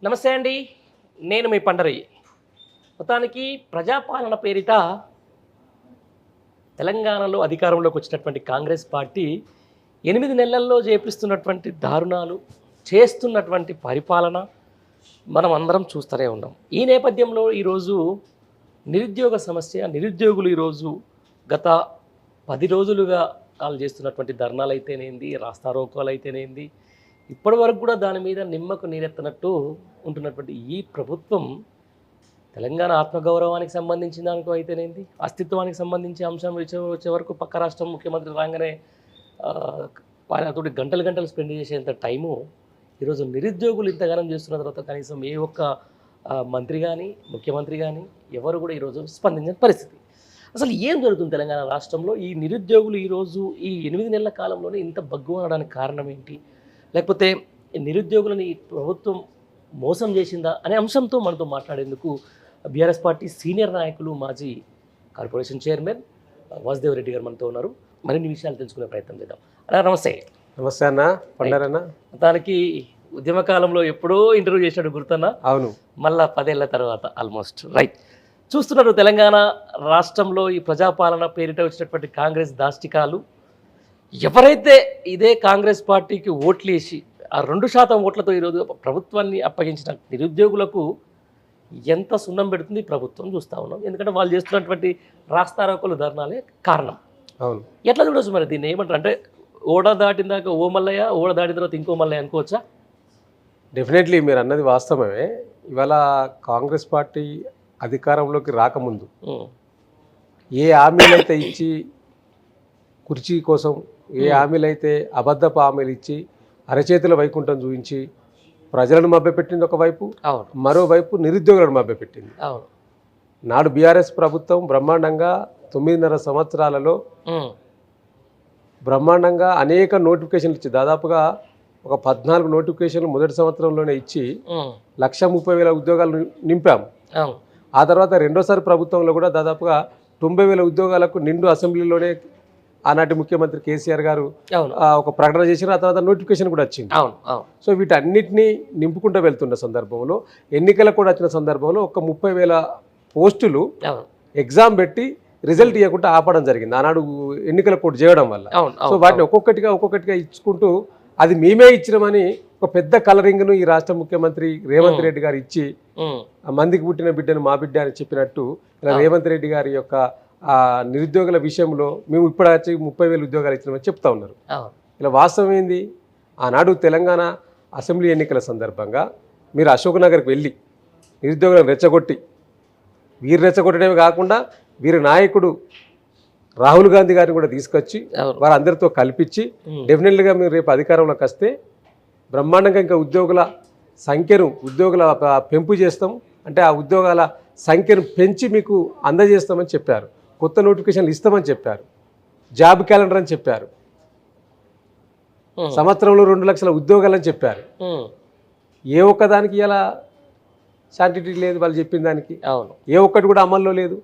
నమస్తే అండి, నేను మీ పండరయ్య. మొత్తానికి ప్రజాపాలన పేరిట తెలంగాణలో అధికారంలోకి వచ్చినటువంటి కాంగ్రెస్ పార్టీ 8 నెలల్లో చేపిస్తున్నటువంటి దారుణాలు, చేస్తున్నటువంటి పరిపాలన మనం అందరం చూస్తూనే ఉన్నాం. ఈ నేపథ్యంలో ఈరోజు నిరుద్యోగ సమస్య, నిరుద్యోగులు ఈరోజు గత 10 రోజులుగా వాళ్ళు చేస్తున్నటువంటి ధర్నాలు అయితేనేంది, రాస్తారోకోలు అయితేనేంది, ఇప్పటి వరకు కూడా దాని మీద నిమ్మకు నీరెత్తనట్టు ఉంటున్నటువంటి ఈ ప్రభుత్వం తెలంగాణ ఆత్మగౌరవానికి సంబంధించిన దానికో అయితేనేంది, అస్తిత్వానికి సంబంధించి అంశం వచ్చే వరకు పక్క రాష్ట్రం ముఖ్యమంత్రి రాగానే వాళ్ళతోటి గంటలు స్పెండ్ చేసేంత టైము ఈరోజు నిరుద్యోగులు ఇంతగానం చేస్తున్న తర్వాత కనీసం ఏ ఒక్క మంత్రి కానీ ముఖ్యమంత్రి కానీ ఎవరు కూడా ఈరోజు స్పందించిన పరిస్థితి. అసలు ఏం జరుగుతుంది తెలంగాణ రాష్ట్రంలో? ఈ నిరుద్యోగులు ఈరోజు ఈ 8 నెలల కాలంలోనే ఇంత బగ్గు అనడానికి కారణం ఏంటి? లేకపోతే నిరుద్యోగులని ప్రభుత్వం మోసం చేసిందా అనే అంశంతో మనతో మాట్లాడేందుకు బీఆర్ఎస్ పార్టీ సీనియర్ నాయకులు, మాజీ కార్పొరేషన్ చైర్మన్ వాసుదేవ్ రెడ్డి గారు మనతో ఉన్నారు. మరిన్ని విషయాలు తెలుసుకునే ప్రయత్నం చేద్దాం. అన్నా నమస్తే. నమస్తే అన్న, పండారన్న. దానికి ఉద్యమ కాలంలో ఎప్పుడో ఇంటర్వ్యూ చేసినట్టు గుర్తున్నా? అవును, మళ్ళా 10 ఏళ్ల తర్వాత ఆల్మోస్ట్ రైట్. చూస్తున్నారు తెలంగాణ రాష్ట్రంలో ఈ ప్రజాపాలన పేరిట వచ్చినటువంటి కాంగ్రెస్ దాష్టికాలు. ఎవరైతే ఇదే కాంగ్రెస్ పార్టీకి ఓట్లేసి ఆ 2% ఓట్లతో ఈరోజు ప్రభుత్వాన్ని అప్పగించిన నిరుద్యోగులకు ఎంత సున్నం పెడుతుంది ప్రభుత్వం చూస్తూ ఉన్నాం. ఎందుకంటే వాళ్ళు చేస్తున్నటువంటి రాస్తారోకోలు, ధర్నాలే కారణం. అవును, ఎట్లా చూడవచ్చు మరి దీన్ని? ఏమంటారు అంటే ఓడ దాటిన దాకా ఓ మల్లయ్య, ఓడ దాటిన తర్వాత ఇంకో మల్లయ్య అనుకోవచ్చా? డెఫినెట్లీ మీరు అన్నది వాస్తవమే. ఇవాళ కాంగ్రెస్ పార్టీ అధికారంలోకి రాకముందు ఏ హామీలైతే ఇచ్చి కుర్చీ కోసం, ఏ హామీలైతే అబద్ధపు హామీలు ఇచ్చి అరచేతుల వైకుంఠం చూపించి ప్రజలను మభ్యపెట్టింది ఒకవైపు, మరోవైపు నిరుద్యోగులను మభ్యపెట్టింది. నాడు బీఆర్ఎస్ ప్రభుత్వం బ్రహ్మాండంగా 9.5 సంవత్సరాలలో బ్రహ్మాండంగా అనేక నోటిఫికేషన్లు ఇచ్చి, దాదాపుగా ఒక 14 నోటిఫికేషన్లు మొదటి సంవత్సరంలోనే ఇచ్చి 1,30,000 ఉద్యోగాలు నింపాము. ఆ తర్వాత రెండోసారి ప్రభుత్వంలో కూడా దాదాపుగా 90,000 ఉద్యోగాలకు నిండు అసెంబ్లీలోనే ఆనాటి ముఖ్యమంత్రి కేసీఆర్ గారు ఒక ప్రకటన చేసిన, ఆ తర్వాత నోటిఫికేషన్ కూడా వచ్చింది. సో వీటన్నిటినీ నింపుకుంటూ వెళ్తున్న సందర్భంలో, ఎన్నికలు కూడా వచ్చిన సందర్భంలో ఒక 30,000 పోస్టులు ఎగ్జామ్ పెట్టి రిజల్ట్ ఇవ్వకుండా ఆపడం జరిగింది ఆనాడు ఎన్నికల కోడ్ చేయడం వల్ల. సో వాటిని ఒక్కొక్కటిగా ఇచ్చుకుంటూ అది మేమే ఇచ్చినామని ఒక పెద్ద కలరింగ్ను ఈ రాష్ట్ర ముఖ్యమంత్రి రేవంత్ రెడ్డి గారు ఇచ్చి, మందికి పుట్టిన బిడ్డను మా బిడ్డ అని చెప్పినట్టు ఇలా రేవంత్ రెడ్డి గారి యొక్క నిరుద్యోగుల విషయంలో మేము ఇప్పుడు వచ్చి 30,000 ఉద్యోగాలు ఇచ్చినామని చెప్తా ఉన్నారు. ఇలా వాస్తవం ఏంది? ఆనాడు తెలంగాణ అసెంబ్లీ ఎన్నికల సందర్భంగా మీరు అశోక్ నగర్కి వెళ్ళి నిరుద్యోగులను రెచ్చగొట్టి, వీరు రెచ్చగొట్టడమే కాకుండా వీరి నాయకుడు రాహుల్ గాంధీ గారిని కూడా తీసుకొచ్చి వారందరితో కల్పించి డెఫినెట్లీగా మీరు రేపు అధికారంలోకి వస్తే బ్రహ్మాండంగా ఇంకా ఉద్యోగుల పెంపు చేస్తాం, అంటే ఆ ఉద్యోగాల సంఖ్యను పెంచి మీకు అందజేస్తామని చెప్పారు. కొత్త నోటిఫికేషన్లు ఇస్తామని చెప్పారు. జాబ్ క్యాలెండర్ అని చెప్పారు. సంవత్సరంలో 2 లక్షల ఉద్యోగాలని చెప్పారు. ఏ ఒక్కదానికి ఇలా శాంటిటీ లేదు వాళ్ళు చెప్పిన దానికి. ఏ ఒక్కటి కూడా అమల్లో లేదు.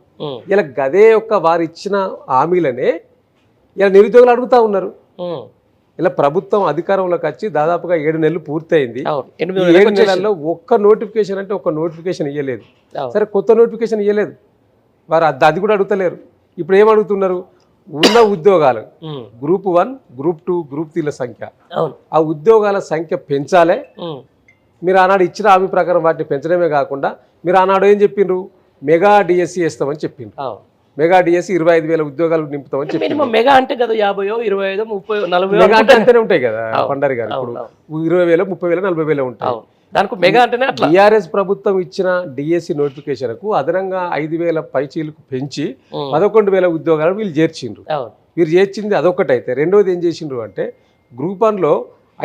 ఇలా గదే యొక్క వారు ఇచ్చిన హామీలనే ఇలా నిరుద్యోగులు అడుగుతూ ఉన్నారు. ఇలా ప్రభుత్వం అధికారంలోకి వచ్చి దాదాపుగా 7 నెలలు పూర్తయింది. 7 నెలల్లో ఒక్క నోటిఫికేషన్ అంటే ఒక్క నోటిఫికేషన్ ఇవ్వలేదు. సరే, కొత్త నోటిఫికేషన్ ఇవ్వలేదు, వారు అది కూడా అడుగుతలేరు. ఇప్పుడు ఏం అడుగుతున్నారు? ఉన్న ఉద్యోగాలు గ్రూప్ 1, గ్రూప్ 2, గ్రూప్ 3ల సంఖ్య, ఆ ఉద్యోగాల సంఖ్య పెంచాలే. మీరు ఆనాడు ఇచ్చిన హామీ ప్రకారం వాటిని పెంచడమే కాకుండా మీరు ఆనాడు ఏం చెప్పిండ్రు? మెగా డిఎస్సి వేస్తామని చెప్పిండ్రు. మెగా డిఎస్సి 25,000 ఉద్యోగాలు నింపుతామని చెప్పిండ్రు. మెగా అంటే కదా 50, 25, 30, 40 మెగా అంటే అంతనే ఉంటాయి కదా పండారి గారు. ఇప్పుడు 20,000, 30,000, 40,000 ఉంటాయి. దానికి మెగా అంటేనే అట్లా. బీఆర్ఎస్ ప్రభుత్వం ఇచ్చిన డిఎస్సి నోటిఫికేషన్కు అదనంగా 5,000 పైచీలకు పెంచి 11,000 ఉద్యోగాలు వీళ్ళు చేర్చిండ్రు. వీరు చేర్చింది అదొకటైతే, రెండోది ఏం చేసిండ్రు అంటే గ్రూప్ 1లో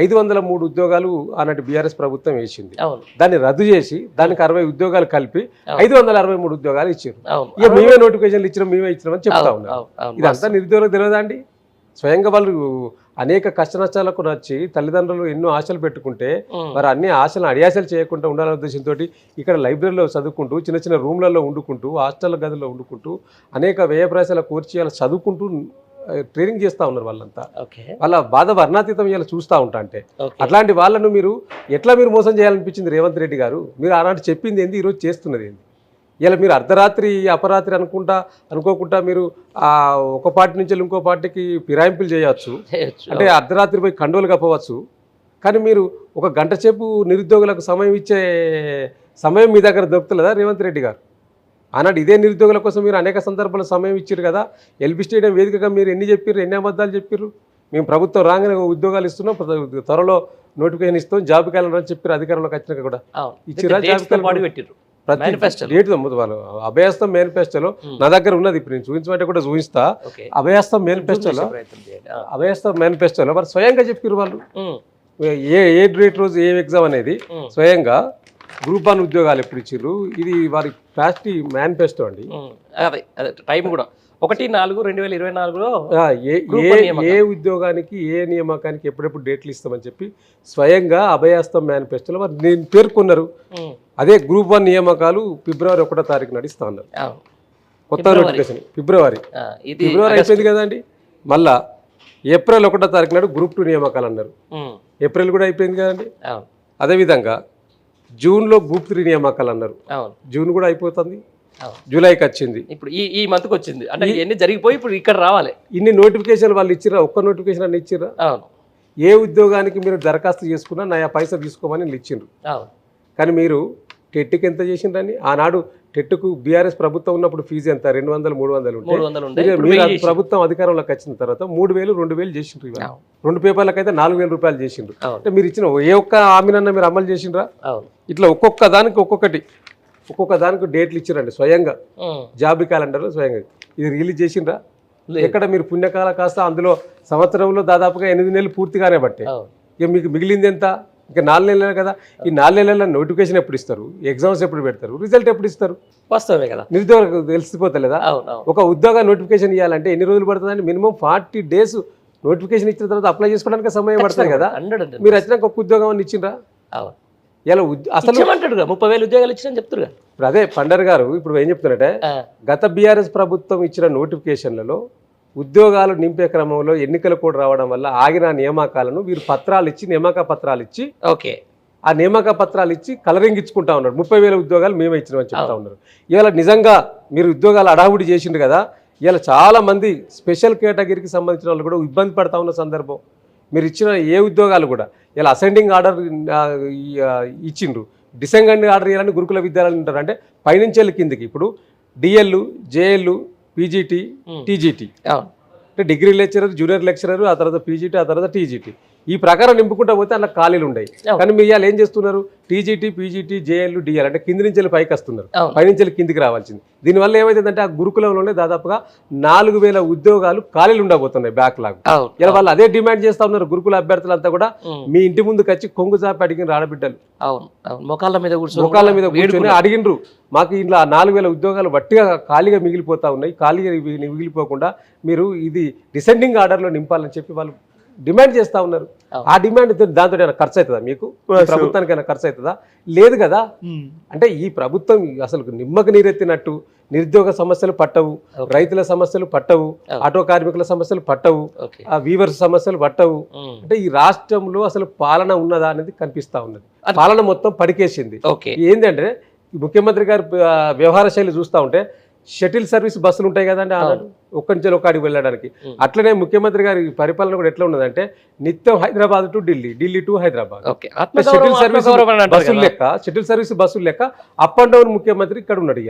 503 ఉద్యోగాలు ఆనాటి బీఆర్ఎస్ ప్రభుత్వం వేసింది. దాన్ని రద్దు చేసి దానికి 60 ఉద్యోగాలు కలిపి 563 ఉద్యోగాలు ఇచ్చారు. ఇక మేమే నోటిఫికేషన్లు ఇచ్చినాం, మేమే ఇచ్చినామని చెప్తా ఉన్నారు. ఇదంతా నిరుద్యోగులకు తెలియదా అండి? స్వయంగా వాళ్ళు అనేక కష్ట నష్టాలకు నచ్చి తల్లిదండ్రులు ఎన్నో ఆశలు పెట్టుకుంటే మరి అన్ని ఆశలను అడియాసలు చేయకుండా ఉండాలనే ఉద్దేశంతో ఇక్కడ లైబ్రరీలో చదువుకుంటూ, చిన్న చిన్న రూమ్లలో వండుకుంటూ, హాస్టల్ గదుల్లో వండుకుంటూ, అనేక వ్యయ ప్రయాసాల కూర్చి చదువుకుంటూ ట్రైనింగ్ చేస్తూ ఉన్నారు వాళ్ళంతా. ఓకే వాళ్ళ బాధ వర్ణాతీతం ఇలా చూస్తూ ఉంటా అంటే ఓకే అట్లాంటి వాళ్ళను మీరు ఎట్లా మీరు మోసం చేయాలనిపించింది రేవంత్ రెడ్డి గారు? మీరు అలాంటి చెప్పింది ఏంది, ఈరోజు చేస్తున్నది ఏంది? ఇలా మీరు అర్ధరాత్రి అపరాత్రి అనుకోకుండా మీరు ఒక పార్టీ నుంచి ఇంకో పార్టీకి ఫిరాయింపులు చేయవచ్చు, చేయొచ్చు. అంటే అర్ధరాత్రి పోయి కండోలు కప్పవచ్చు. కానీ మీరు ఒక గంట సేపు నిరుద్యోగులకు సమయం ఇచ్చే సమయం మీ దగ్గర దొరుకుతుందా రేవంత్ రెడ్డి గారు? ఆనాడు ఇదే నిరుద్యోగుల కోసం మీరు అనేక సందర్భాల్లో సమయం ఇచ్చారు కదా. ఎల్బీ స్టేడియం వేదికగా మీరు ఎన్ని చెప్పారు, ఎన్ని అబద్ధాలు చెప్పారు? మేము ప్రభుత్వం రాగానే ఉద్యోగాలు ఇస్తున్నాం, త్వరలో నోటిఫికేషన్ ఇస్తాం, జాబ్ క్యాలెండర్ అని చెప్పారు. అధికారంలోకి వచ్చినాక కూడా ఇచ్చిరా జాబ్ క్యాలెండర్? డేట్ వాళ్ళు అభయస్తం మేనిఫెస్టోలో నా దగ్గర ఉన్నది, ఇప్పుడు నేను చూపించమంటే కూడా చూపిస్తా. అభయస్తం మేనిఫెస్టోలో వారు స్వయంగా చెప్పారు వాళ్ళు ఏ డేట్ రోజు ఏ ఎగ్జామ్ అనేది స్వయంగా గ్రూప్ 1 ఉద్యోగాలు ఎప్పుడు ఇచ్చిర్రు. ఇది వారి పార్టీ మేనిఫెస్టో అండి. అదే టైం కూడా 1/4/2024లో ఏ ఉద్యోగానికి ఏ నియామకానికి ఎప్పుడెప్పుడు డేట్లు ఇస్తామని చెప్పి స్వయంగా అభయాస్తం మేనిఫెస్టోలో వారు నేను పేర్కొన్నారు. అదే గ్రూప్ 1 నియామకాలు ఫిబ్రవరి 1వ తారీఖు నడుస్తా ఉన్నారు. కొత్త నోటిఫికేషన్ ఫిబ్రవరి అయిపోయింది కదండి. మళ్ళా ఏప్రిల్ 1వ తారీఖు నాడు గ్రూప్ 2 నియామకాలు అన్నారు. ఏప్రిల్ కూడా అయిపోయింది కదండి. అదేవిధంగా జూన్లో గ్రూప్ 3 నియామకాలు అన్నారు. జూన్ కూడా అయిపోతుంది, జూలైకి వచ్చింది, ఇప్పుడు ఈ మంత్కి వచ్చింది. అంటే ఇవన్నీ జరిగిపోయి ఇప్పుడు ఇక్కడ రావాలి. ఇన్ని నోటిఫికేషన్లు వాళ్ళు ఇచ్చిరా? ఒక్క నోటిఫికేషన్ అన్ని ఇచ్చిరా? ఏ ఉద్యోగానికి మీరు దరఖాస్తు చేసుకున్నా నా పైసలు తీసుకోమని వీళ్ళు ఇచ్చిండ్రు. కానీ మీరు టెట్కి ఎంత చేసిండ్రని? ఆనాడు టెట్కు బీఆర్ఎస్ ప్రభుత్వం ఉన్నప్పుడు ఫీజు ఎంత? 200-300 ఉంటే మీరు ప్రభుత్వం అధికారంలోకి వచ్చిన తర్వాత 3000 2000 చేసిండ్రు. 2 పేపర్లకు అయితే 4000 రూపాయలు చేసిండ్రు. అంటే మీరు ఇచ్చిన ఏ ఒక్క హామీనన్నా మీరు అమలు చేసిండ్రా? ఇట్లా ఒక్కొక్క దానికి డేట్లు ఇచ్చిరండి స్వయంగా. జాబ్ క్యాలెండర్లో స్వయంగా ఇది రిలీజ్ చేసిండ్రా? ఎక్కడ మీరు పుణ్యకాల కాస్త అందులో సంవత్సరంలో దాదాపుగా 8 నెలలు పూర్తిగానే బట్టే. ఇక మీకు మిగిలింది ఎంత? ఇంకా 4 నెలలు కదా. ఈ 4 నెలల నోటిఫికేషన్ ఎప్పుడు ఇస్తారు, ఎగ్జామ్స్ ఎప్పుడు పెడతారు, రిజల్ట్ ఎప్పుడు ఇస్తారు? వాస్తవమే కదా. నిరుద్యోగులకు తెలిసిపోతలేదా? ఒక ఉద్యోగ నోటిఫికేషన్ ఇవ్వాలంటే ఎన్ని రోజులు పడుతుందండి? మినిమం 40 days నోటిఫికేషన్ ఇచ్చిన తర్వాత అప్లై చేసుకోవడానికి సమయం పడుతుంది కదా. మీరు వచ్చినాక ఒక ఉద్యోగం అని ఇచ్చిండ్రా? ఇలా అసలు 30,000 ఉద్యోగాలు ఇచ్చిన చెప్తారు. ఇప్పుడు అదే పండర్ గారు ఇప్పుడు ఏం చెప్తున్నారంటే గత బీఆర్ఎస్ ప్రభుత్వం ఇచ్చిన నోటిఫికేషన్లలో ఉద్యోగాలు నింపే క్రమంలో ఎన్నికలు కూడా రావడం వల్ల ఆగిన నియామకాలను వీరు నియామక పత్రాలు ఇచ్చి ఆ నియామక పత్రాలు ఇచ్చి కలరింగ్ ఇచ్చుకుంటా ఉన్నారు. 30,000 ఉద్యోగాలు మేమే ఇచ్చినామని చెప్తా ఉన్నారు. ఇవాళ నిజంగా మీరు ఉద్యోగాలు అడావుడి చేసిండ్రు కదా. ఇవాళ చాలా మంది స్పెషల్ కేటగిరీకి సంబంధించిన వాళ్ళు కూడా ఇబ్బంది పడతా ఉన్న సందర్భం. మీరు ఇచ్చిన ఏ ఉద్యోగాలు కూడా ఇలా అసెండింగ్ ఆర్డర్ ఇచ్చిండ్రు, డిసెండింగ్ ఆర్డర్ ఇవ్వాలని గురుకుల విద్యాలయాలు ఉంటారు. అంటే పైనుంచి వెళ్ళి కిందికి ఇప్పుడు డిఎల్, జేఎల్, పీజీటీ, టీజీటీ అంటే డిగ్రీ లెక్చరర్, జూనియర్ లెక్చరర్, ఆ తర్వాత పీజీటీ, ఆ తర్వాత టీజీటీ, ఈ ప్రకారం నింపుకుంటా పోతే అలా ఖాళీలు ఉన్నాయి. కానీ మీరు ఇవాళ ఏం చేస్తున్నారు? టీజీటీ, పీజీటీ, జేఎల్, డిఎల్ అంటే కింది నుంచి వెళ్ళి పైకి వస్తున్నారు, పైనుంచి వెళ్ళి కిందికి రావాల్సింది. దీనివల్ల ఏమైందంటే ఆ గురుకులంలోనే దాదాపుగా 4000 ఉద్యోగాలు ఖాళీలు ఉండబోతున్నాయి, బ్యాక్లాగ్. ఇలా వాళ్ళు అదే డిమాండ్ చేస్తా ఉన్నారు. గురుకుల అభ్యర్థులంతా కూడా మీ ఇంటి ముందుకు వచ్చి కొంగు చాపి అడిగిన ఆడబిడ్డలు మొకాళ్ళ మీద కూర్చొని అడిగినరు, మాకు ఇలా 4000 ఉద్యోగాలు వట్టిగా ఖాళీగా మిగిలిపోతా ఉన్నాయి, ఖాళీగా మిగిలిపోకుండా మీరు ఇది డిసెండింగ్ ఆర్డర్లో నింపాలని చెప్పి వాళ్ళు డిమాండ్ చేస్తూ ఉన్నారు. ఆ డిమాండ్ దాంతో ఏమైనా ఖర్చు అవుతుందా? మీకు ప్రభుత్వానికి ఏమైనా ఖర్చు అవుతుందా? లేదు కదా. అంటే ఈ ప్రభుత్వం అసలు నిమ్మకు నీరెత్తినట్టు నిరుద్యోగ సమస్యలు పట్టవు, రైతుల సమస్యలు పట్టవు, ఆటో కార్మికుల సమస్యలు పట్టవు, వీవర్స్ సమస్యలు పట్టవు. అంటే ఈ రాష్ట్రంలో అసలు పాలన ఉన్నదా అనేది కనిపిస్తా ఉన్నది. పాలన మొత్తం పడికేసింది. ఏంటంటే ముఖ్యమంత్రి గారి వ్యవహార శైలి చూస్తూ ఉంటే షటిల్ సర్వీస్ బస్సులు ఉంటాయి కదండి, ఒక్కడి నుంచి ఒక్కడికి వెళ్ళడానికి. అట్లనే ముఖ్యమంత్రి గారి పరిపాలన కూడా ఎట్లా ఉన్నదంటే నిత్యం Hyderabad to Delhi, Delhi to Hyderabad. Shuttle service బస్సులు లెక్క అప్ అండ్ డౌన్ ముఖ్యమంత్రి ఇక్కడ ఉన్నాడు.